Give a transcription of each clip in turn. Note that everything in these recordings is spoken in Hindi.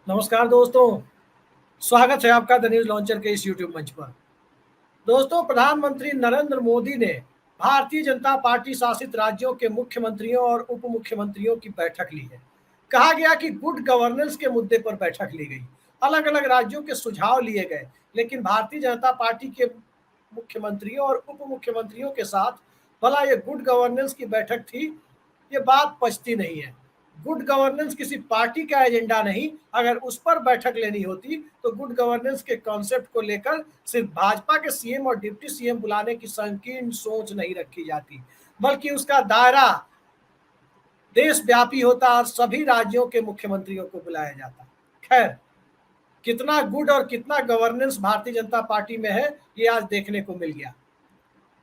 नमस्कार दोस्तों, स्वागत है आपका द न्यूज लॉन्चर के इस यूट्यूब मंच पर। दोस्तों, प्रधानमंत्री नरेंद्र मोदी ने भारतीय जनता पार्टी शासित राज्यों के मुख्यमंत्रियों और उप मुख्यमंत्रियों की बैठक ली है। कहा गया कि गुड गवर्नेंस के मुद्दे पर बैठक ली गई। अलग अलग राज्यों के सुझाव लिए गए, लेकिन भारतीय जनता पार्टी के मुख्यमंत्रियों और उप मुख्यमंत्रियों के साथ भला ये गुड गवर्नेंस की बैठक थी, ये बात पचती नहीं है। गुड गवर्नेंस किसी पार्टी का एजेंडा नहीं। अगर उस पर बैठक लेनी होती तो गुड गवर्नेंस के कॉन्सेप्ट को लेकर सिर्फ भाजपा के सीएम और डिप्टी सीएम बुलाने की संकीर्ण सोच नहीं रखी जाती, बल्कि उसका दायरा देशव्यापी होता और सभी राज्यों के मुख्यमंत्रियों को बुलाया जाता। खैर, कितना गुड और कितना गवर्नेंस भारतीय जनता पार्टी में है, ये आज देखने को मिल गया।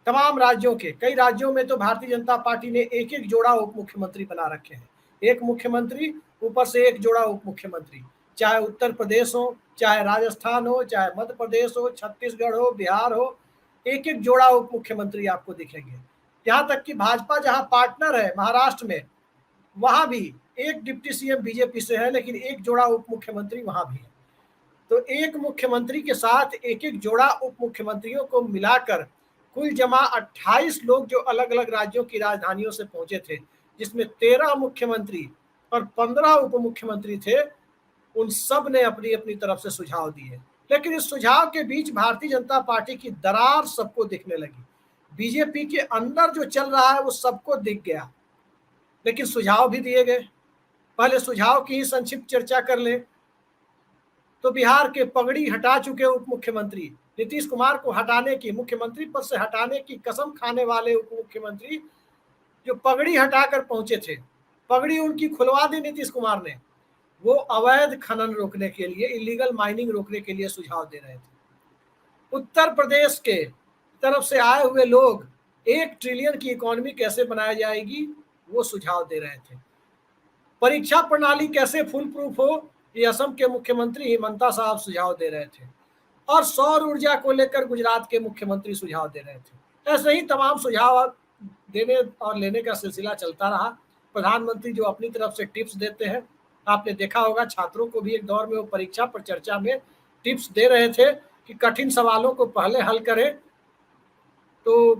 तमाम राज्यों के कई राज्यों में तो भारतीय जनता पार्टी ने एक एक जोड़ा उप मुख्यमंत्री बना रखे हैं। एक मुख्यमंत्री ऊपर से एक जोड़ा उप मुख्यमंत्री, चाहे उत्तर प्रदेश हो, चाहे राजस्थान हो, चाहे मध्य प्रदेश हो, छत्तीसगढ़ हो, बिहार हो, एक एक जोड़ा उप मुख्यमंत्री आपको दिखेंगे। यहाँ तक कि भाजपा जहाँ पार्टनर है महाराष्ट्र में, वहां भी एक डिप्टी सीएम बीजेपी से है, लेकिन एक जोड़ा उप मुख्यमंत्री वहां भी है। तो एक मुख्यमंत्री के साथ एक एक जोड़ा उप मुख्यमंत्रियों को मिलाकर कुल जमा 28 लोग जो अलग अलग राज्यों की राजधानियों से पहुंचे थे, जिसमें 13 मुख्यमंत्री और 15 उप मुख्यमंत्री थे, उन सब ने अपनी अपनी तरफ से सुझाव दिए। लेकिन इस सुझाव के बीच भारतीय जनता पार्टी की दरार सबको दिखने लगी। बीजेपी के अंदर जो चल रहा है वो सबको दिख गया, लेकिन सुझाव भी दिए गए। पहले सुझाव की ही संक्षिप्त चर्चा कर ले तो बिहार के पगड़ी हटा चुके उप मुख्यमंत्री नीतीश कुमार को हटाने की, मुख्यमंत्री पद से हटाने की कसम खाने वाले उप मुख्यमंत्री जो पगड़ी हटाकर पहुंचे थे, पगड़ी उनकी खुलवा दी नीतीश कुमार ने। वो अवैध खनन रोकने के लिए, इलीगल माइनिंग रोकने के लिए सुझाव दे रहे थे। उत्तर प्रदेश के तरफ से आए हुए लोग 1 ट्रिलियन की इकोनॉमी कैसे बनाई जाएगी, वो सुझाव दे रहे थे। परीक्षा प्रणाली कैसे फुल प्रूफ हो, ये असम के मुख्यमंत्री हिमंता साहब सुझाव दे रहे थे। और सौर ऊर्जा को लेकर गुजरात के मुख्यमंत्री सुझाव दे रहे थे। ऐसे ही तमाम सुझाव देने और लेने का सिलसिला चलता रहा। प्रधानमंत्री जो अपनी तरफ से टिप्स देते हैं, आपने देखा होगा छात्रों को भी एक दौर में वो परीक्षा पर चर्चा में टिप्स दे रहे थे कि कठिन सवालों को पहले हल करें। तो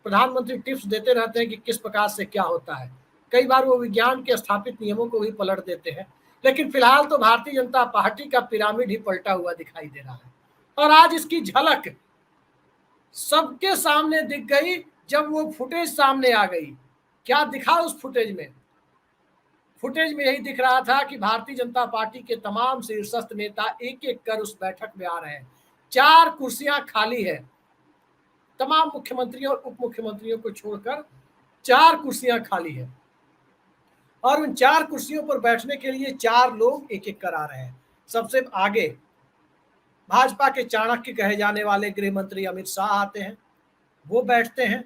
प्रधानमंत्री टिप्स देते रहते हैं कि किस प्रकार से क्या होता है। कई बार वो विज्ञान के स्थापित नियमों को भी पलट देते हैं। लेकिन फिलहाल तो भारतीय जनता पार्टी का पिरामिड ही पलटा हुआ दिखाई दे रहा है। और आज इसकी झलक सबके सामने दिख गई जब वो फुटेज सामने आ गई। क्या दिखा उस फुटेज में? फुटेज में यही दिख रहा था कि भारतीय जनता पार्टी के तमाम शीर्षस्थ नेता एक एक कर उस बैठक में आ रहे हैं। 4 कुर्सियां खाली है, तमाम मुख्यमंत्रियों और उप मुख्यमंत्रियों को छोड़कर 4 कुर्सियां खाली है। और उन 4 कुर्सियों पर बैठने के लिए 4 लोग एक एक कर आ रहे हैं। सबसे आगे भाजपा के चाणक्य कहे जाने वाले गृह मंत्री अमित शाह आते हैं, वो बैठते हैं।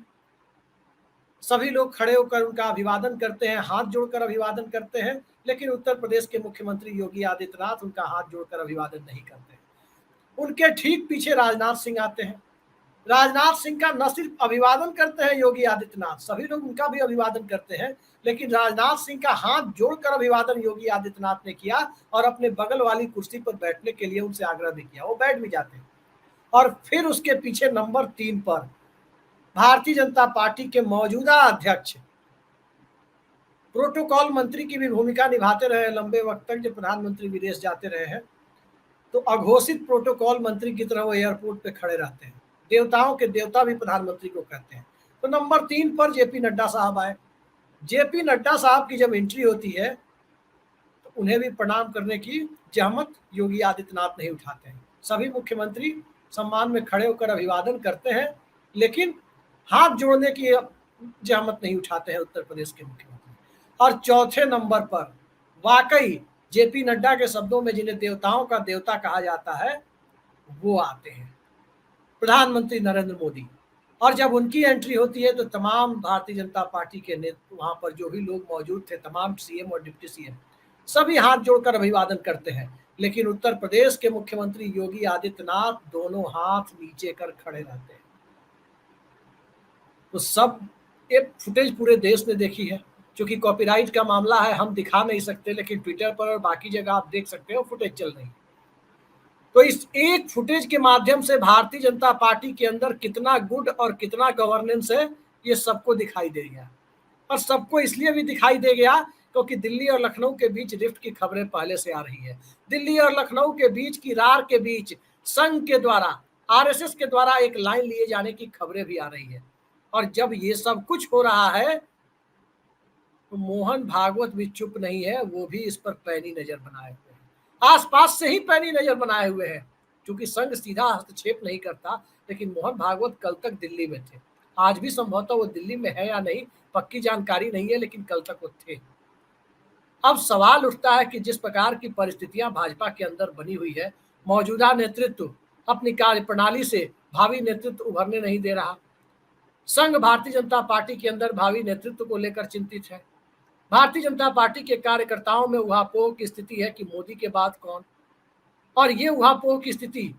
सभी लोग खड़े होकर उनका अभिवादन करते हैं, हाथ जोड़कर अभिवादन करते हैं। लेकिन उत्तर प्रदेश के मुख्यमंत्री योगी आदित्यनाथ उनका हाथ जोड़कर अभिवादन नहीं करते। उनके ठीक पीछे राजनाथ सिंह आते हैं। राजनाथ सिंह का न सिर्फ अभिवादन करते हैं योगी आदित्यनाथ, सभी लोग उनका भी अभिवादन करते हैं, लेकिन राजनाथ सिंह का हाथ जोड़कर अभिवादन योगी आदित्यनाथ ने किया और अपने बगल वाली कुर्सी पर बैठने के लिए उनसे आग्रह भी किया। वो बैठ भी जाते हैं। और फिर उसके पीछे नंबर 3 पर भारतीय जनता पार्टी के मौजूदा अध्यक्ष, प्रोटोकॉल मंत्री की भी भूमिका निभाते रहे लंबे वक्त तक, जब प्रधानमंत्री विदेश जाते रहे हैं तो अघोषित प्रोटोकॉल मंत्री की तरह वो एयरपोर्ट पे खड़े रहते हैं। देवताओं के देवता भी प्रधानमंत्री को कहते हैं। तो नंबर 3 पर जेपी नड्डा साहब आए। जेपी नड्डा साहब की जब एंट्री होती है तो उन्हें भी प्रणाम करने की जहमत योगी आदित्यनाथ नहीं उठाते हैं। सभी मुख्यमंत्री सम्मान में खड़े होकर अभिवादन करते हैं, लेकिन हाथ जोड़ने की जहमत नहीं उठाते हैं उत्तर प्रदेश के मुख्यमंत्री। और चौथे नंबर पर वाकई जेपी नड्डा के शब्दों में जिन्हें देवताओं का देवता कहा जाता है, वो आते हैं, प्रधानमंत्री नरेंद्र मोदी। और जब उनकी एंट्री होती है तो तमाम भारतीय जनता पार्टी के नेता, वहां पर जो भी लोग मौजूद थे, तमाम सीएम और डिप्टी सीएम, सभी हाथ जोड़कर अभिवादन करते हैं। लेकिन उत्तर प्रदेश के मुख्यमंत्री योगी आदित्यनाथ दोनों हाथ नीचे कर खड़े रहते हैं। तो सब ये फुटेज पूरे देश ने देखी है। क्योंकि कॉपीराइट का मामला है, हम दिखा नहीं सकते, लेकिन ट्विटर पर और बाकी जगह आप देख सकते हो फुटेज चल रही है। तो इस एक फुटेज के माध्यम से भारतीय जनता पार्टी के अंदर कितना गुड और कितना गवर्नेंस है, ये सबको दिखाई दे गया। और सबको इसलिए भी दिखाई दे गया क्योंकि दिल्ली और लखनऊ के बीच रिफ्ट की खबरें पहले से आ रही है। दिल्ली और लखनऊ के बीच की रार के बीच संघ के द्वारा, आरएसएस के द्वारा एक लाइन लिए जाने की खबरें भी आ रही है। और जब ये सब कुछ हो रहा है तो मोहन भागवत भी चुप नहीं है, वो भी इस पर पैनी नजर बनाए हुए हैं, आसपास से ही पैनी नजर बनाए हुए हैं। क्योंकि संघ सीधा हस्तक्षेप नहीं करता, लेकिन मोहन भागवत कल तक दिल्ली में थे, आज भी संभवतः वो दिल्ली में है या नहीं पक्की जानकारी नहीं है, लेकिन कल तक वो थे। अब सवाल उठता है कि जिस प्रकार की परिस्थितियां भाजपा के अंदर बनी हुई है, मौजूदा नेतृत्व अपनी कार्य प्रणाली से भावी नेतृत्व उभरने नहीं दे रहा। संघ भारतीय जनता पार्टी के अंदर भावी नेतृत्व को लेकर चिंतित है। भारतीय जनता पार्टी के कार्यकर्ताओं में उहापोह की स्थिति है कि मोदी के बाद कौन। और ये उहापोह की स्थिति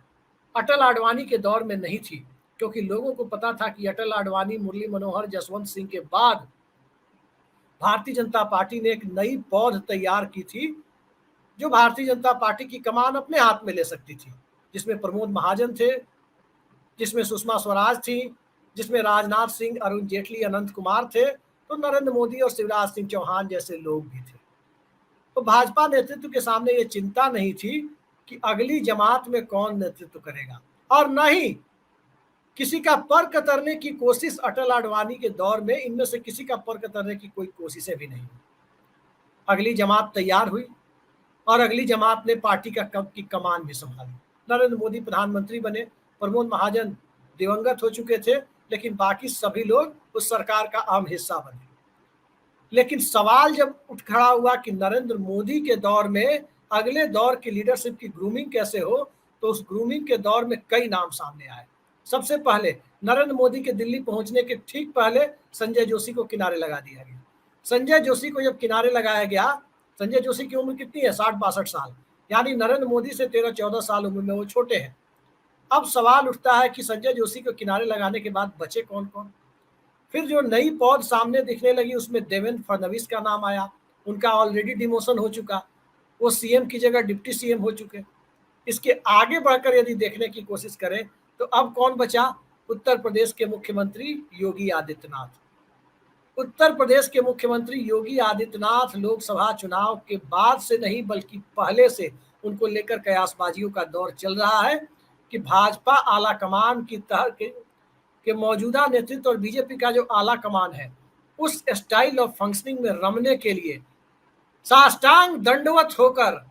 अटल आडवाणी के दौर में नहीं थी, क्योंकि लोगों को पता था कि अटल आडवाणी, मुरली मनोहर, जसवंत सिंह के बाद भारतीय जनता पार्टी ने एक नई पौध तैयार की थी, जो भारतीय जनता पार्टी की कमान अपने हाथ में ले सकती थी, जिसमें प्रमोद महाजन थे, जिसमें सुषमा स्वराज थी, जिसमें राजनाथ सिंह, अरुण जेटली, अनंत कुमार थे, तो नरेंद्र मोदी और शिवराज सिंह चौहान जैसे लोग भी थे। तो भाजपा नेतृत्व के सामने ये चिंता नहीं थी कि अगली जमात में कौन नेतृत्व करेगा, और न ही किसी का पर कतरने की कोशिश अटल आडवाणी के दौर में इनमें से किसी का पर कतरने की कोई कोशिशें भी नहीं हुई। अगली जमात तैयार हुई और अगली जमात ने पार्टी की कमान भी संभाली। नरेंद्र मोदी प्रधानमंत्री बने, प्रमोद महाजन दिवंगत हो चुके थे, लेकिन बाकी सभी लोग उस सरकार का अहम हिस्सा बने। लेकिन सवाल जब उठ खड़ा हुआ कि नरेंद्र मोदी के दौर में अगले दौर की लीडरशिप की ग्रूमिंग कैसे हो, तो उस ग्रूमिंग के दौर में कई नाम सामने आए। सबसे पहले नरेंद्र मोदी के दिल्ली पहुंचने के ठीक पहले संजय जोशी को किनारे लगा दिया गया। संजय जोशी को जब किनारे लगाया गया, संजय जोशी की उम्र कितनी है, 60-62 साल, यानी नरेंद्र मोदी से 13-14 साल उम्र में वो छोटे हैं। अब सवाल उठता है कि संजय जोशी को किनारे लगाने के बाद बचे कौन कौन। फिर जो नई पौध सामने दिखने लगी, उसमें देवेंद्र फडणवीस का नाम आया। उनका ऑलरेडी डिमोशन हो चुका, वो सीएम की जगह डिप्टी सीएम हो चुके। इसके आगे बढ़कर यदि देखने की कोशिश करें तो अब कौन बचा, उत्तर प्रदेश के मुख्यमंत्री योगी आदित्यनाथ। उत्तर प्रदेश के मुख्यमंत्री योगी आदित्यनाथ लोकसभा चुनाव के बाद से नहीं बल्कि पहले से उनको लेकर कयासबाजियों का दौर चल रहा है कि भाजपा आला कमान की तहत के मौजूदा नेतृत्व और बीजेपी का जो आला कमान है, उस स्टाइल ऑफ फंक्शनिंग में रमने के लिए साष्टांग दंडवत होकर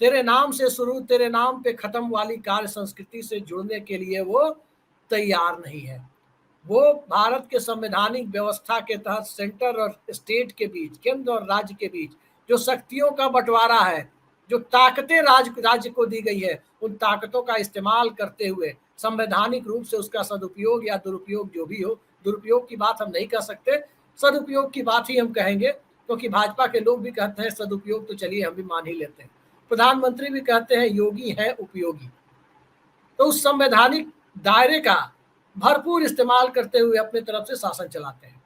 तेरे नाम से शुरू तेरे नाम पे खत्म वाली कार्य संस्कृति से जुड़ने के लिए वो तैयार नहीं है। वो भारत के संवैधानिक व्यवस्था के तहत सेंटर और स्टेट के बीच, केंद्र और राज्य के बीच जो शक्तियों का बंटवारा है, जो ताकतें राज्य को दी गई है, उन ताकतों का इस्तेमाल करते हुए संवैधानिक रूप से उसका सदुपयोग या दुरुपयोग जो भी हो, दुरुपयोग की बात हम नहीं कर सकते, सदुपयोग की बात ही हम कहेंगे, क्योंकि भाजपा के लोग भी कहते हैं सदुपयोग, तो चलिए हम भी मान ही लेते हैं। प्रधानमंत्री भी कहते हैं योगी है उपयोगी। तो उस संवैधानिक दायरे का भरपूर इस्तेमाल करते हुए अपने तरफ से शासन चलाते हैं।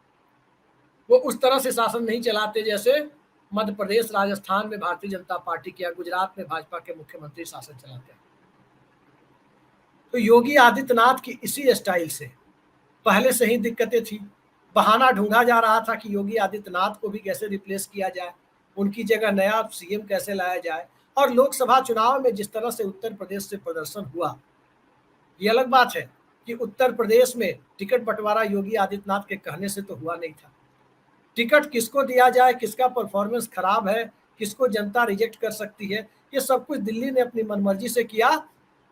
वो उस तरह से शासन नहीं चलाते जैसे मध्य प्रदेश, राजस्थान में भारतीय जनता पार्टी के या गुजरात में भाजपा के मुख्यमंत्री शासन चलाते हैं। तो योगी आदित्यनाथ की इसी स्टाइल से पहले से ही दिक्कतें थी। बहाना ढूंढा जा रहा था कि योगी आदित्यनाथ को भी कैसे रिप्लेस किया जाए, उनकी जगह नया सीएम कैसे लाया जाए। और लोकसभा चुनाव में जिस तरह से उत्तर प्रदेश से प्रदर्शन हुआ, ये अलग बात है कि उत्तर प्रदेश में टिकट बंटवारा योगी आदित्यनाथ के कहने से तो हुआ नहीं था। टिकट किसको दिया जाए, किसका परफॉर्मेंस खराब है, किसको जनता रिजेक्ट कर सकती है, ये सब कुछ दिल्ली ने अपनी मनमर्जी से किया।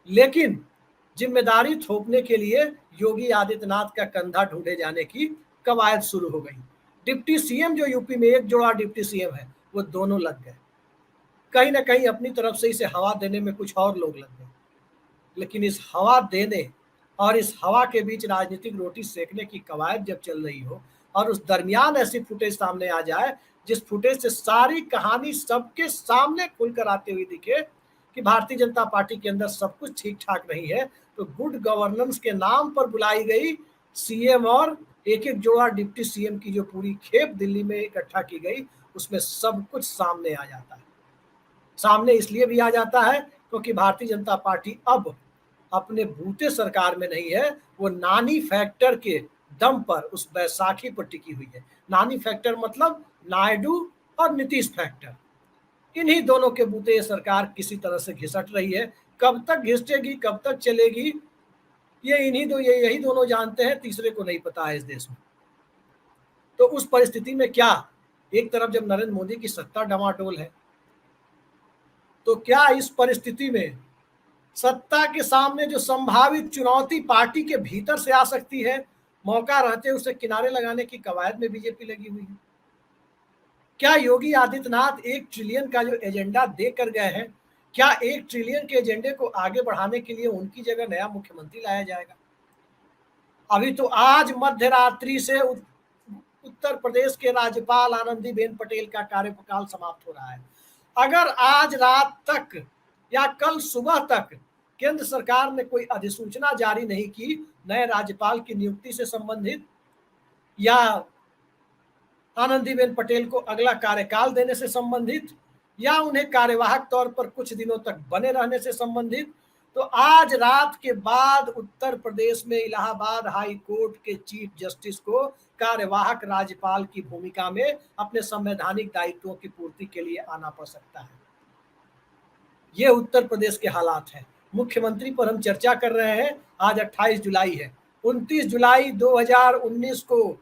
लेकिन जिम्मेदारी थोपने के लिए योगी आदित्यनाथ का कंधा ढूंढे जाने की कवायद शुरू हो गई। डिप्टी सीएम जो यूपी में एक जोड़ा डिप्टी सीएम है, वो दोनों लग गए। कहीं ना कहीं अपनी तरफ से इसे हवा देने में कुछ और लोग लग गए। लेकिन इस हवा देने और इस हवा के बीच राजनीतिक रोटी सेकने की कवायद जब चल रही हो और उस दरमियान ऐसी फुटेज सामने आ जाए जिस फुटेज से सारी कहानी सबके सामने खुलकर आते हुए दिखे कि भारतीय जनता पार्टी के अंदर सब कुछ ठीक ठाक नहीं है, तो गुड गवर्नेंस के नाम पर बुलाई गई सीएम और एक एक जोड़ा डिप्टी सीएम की जो पूरी खेप दिल्ली में इकट्ठा की गई, उसमें सब कुछ सामने आ जाता है। सामने इसलिए भी आ जाता है क्योंकि भारतीय जनता पार्टी अब अपने बूते सरकार में नहीं है, वो नानी फैक्टर के दम पर उस बैसाखी पर टिकी हुई है। नानी फैक्टर मतलब नायडू और नीतीश फैक्टर, इन्हीं दोनों के बूते ये सरकार किसी तरह से घिसट रही है। कब तक घिसेगी, कब तक चलेगी, ये यही दोनों जानते हैं, तीसरे को नहीं पता है इस देश में। तो उस परिस्थिति में क्या, एक तरफ जब नरेंद्र मोदी की सत्ता डमाडोल है, तो क्या इस परिस्थिति में सत्ता के सामने जो संभावित चुनौती पार्टी के भीतर से आ सकती है, मौका रहते उसे किनारे लगाने की कवायद में बीजेपी लगी हुई है। क्या योगी आदित्यनाथ 1 ट्रिलियन का जो एजेंडा देकर गए हैं, क्या 1 ट्रिलियन के एजेंडे को आगे बढ़ाने के लिए उनकी जगह नया मुख्यमंत्री लाया जाएगा? अभी तो आज मध्य रात्रि से उत्तर प्रदेश के राज्यपाल आनंदीबेन पटेल का कार्यकाल समाप्त हो रहा है। अगर आज रात तक या कल सुबह तक केंद्र सरकार ने कोई अधिसूचना जारी नहीं की नए राज्यपाल की नियुक्ति से संबंधित, या आनंदीबेन पटेल को अगला कार्यकाल देने से संबंधित, या उन्हें कार्यवाहक तौर पर कुछ दिनों तक बने रहने से संबंधित, तो आज रात के बाद उत्तर प्रदेश में इलाहाबाद हाई कोर्ट के चीफ जस्टिस को कार्यवाहक राज्यपाल की भूमिका में अपने संवैधानिक दायित्वों की पूर्ति के लिए आना पड़ सकता है। ये उत्तर प्रदेश के हालात हैं। मुख्यमंत्री पर हम चर्चा कर रहे हैं। आज 28 जुलाई है। 29 जुलाई 2019 को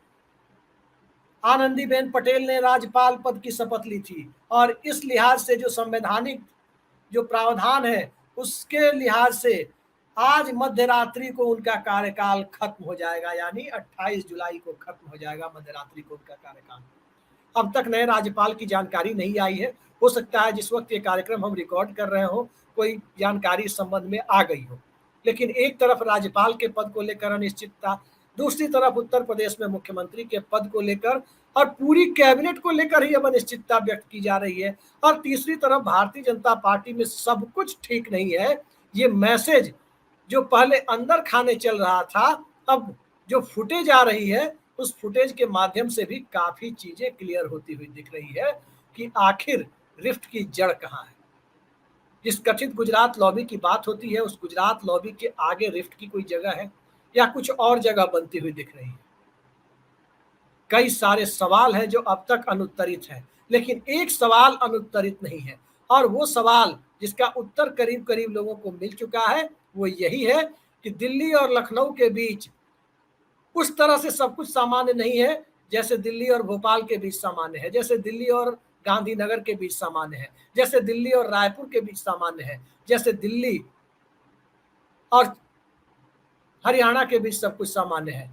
आनंदीबेन पटेल ने राज्यपाल पद की शपथ ली थी, और इस लिहाज से जो संवैधानिक जो प्रावधान है उसके लिहाज से आज मध्य रात्रि को उनका कार्यकाल खत्म हो जाएगा, यानी 28 जुलाई को खत्म हो जाएगा मध्य रात्रि को उनका कार्यकाल। अब तक नए राज्यपाल की जानकारी नहीं आई है। हो सकता है जिस वक्त ये कार्यक्रम हम रिकॉर्ड कर रहे हो कोई जानकारी इस संबंध में आ गई हो, लेकिन एक तरफ राज्यपाल के पद को लेकर अनिश्चितता, दूसरी तरफ उत्तर प्रदेश में मुख्यमंत्री के पद को लेकर और पूरी कैबिनेट को लेकर ही अब अनिश्चितता व्यक्त की जा रही है, और तीसरी तरफ भारतीय जनता पार्टी में सब कुछ ठीक नहीं है। ये मैसेज जो पहले अंदर खाने चल रहा था, अब जो फुटेज आ रही है उस फुटेज के माध्यम से भी काफी चीजें क्लियर होती हुई दिख रही है कि आखिर रिफ्ट की जड़ कहाँ है। जिस कथित गुजरात लॉबी की बात होती है, उस गुजरात लॉबी के आगे रिफ्ट की कोई जगह है या कुछ और जगह बनती हुई दिख रही है। कई सारे सवाल हैं जो अब तक अनुत्तरित हैं, लेकिन एक सवाल अनुत्तरित नहीं है, और वो सवाल जिसका उत्तर करीब करीब लोगों को मिल चुका है वो यही है कि दिल्ली और लखनऊ के बीच उस तरह से सब कुछ सामान्य नहीं है जैसे दिल्ली और भोपाल के बीच सामान्य है, जैसे दिल्ली और गांधीनगर के बीच सामान्य है, जैसे दिल्ली और रायपुर के बीच सामान्य है, जैसे दिल्ली और हरियाणा के बीच सब कुछ सामान्य है,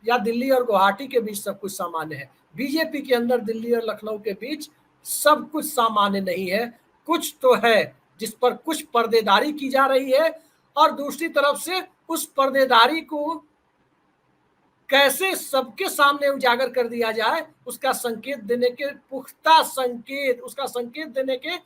या दिल्ली और गुवाहाटी के बीच सब कुछ सामान्य है। बीजेपी के अंदर दिल्ली और लखनऊ के बीच सब कुछ सामान्य नहीं है। कुछ तो है जिस पर कुछ पर्देदारी की जा रही है, और दूसरी तरफ से उस पर्देदारी को कैसे सबके सामने उजागर कर दिया जाए उसका संकेत देने के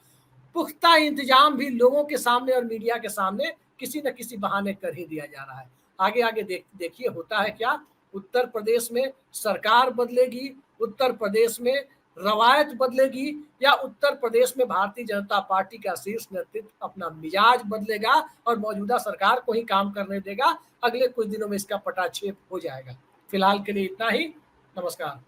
पुख्ता इंतजाम भी लोगों के सामने और मीडिया के सामने किसी न किसी बहाने कर ही दिया जा रहा है। आगे आगे देखिए होता है क्या। उत्तर प्रदेश में सरकार बदलेगी, उत्तर प्रदेश में रवायत बदलेगी, या उत्तर प्रदेश में भारतीय जनता पार्टी का शीर्ष नेतृत्व अपना मिजाज बदलेगा और मौजूदा सरकार को ही काम करने देगा। अगले कुछ दिनों में इसका पटाक्षेप हो जाएगा। फिलहाल के लिए इतना ही। नमस्कार।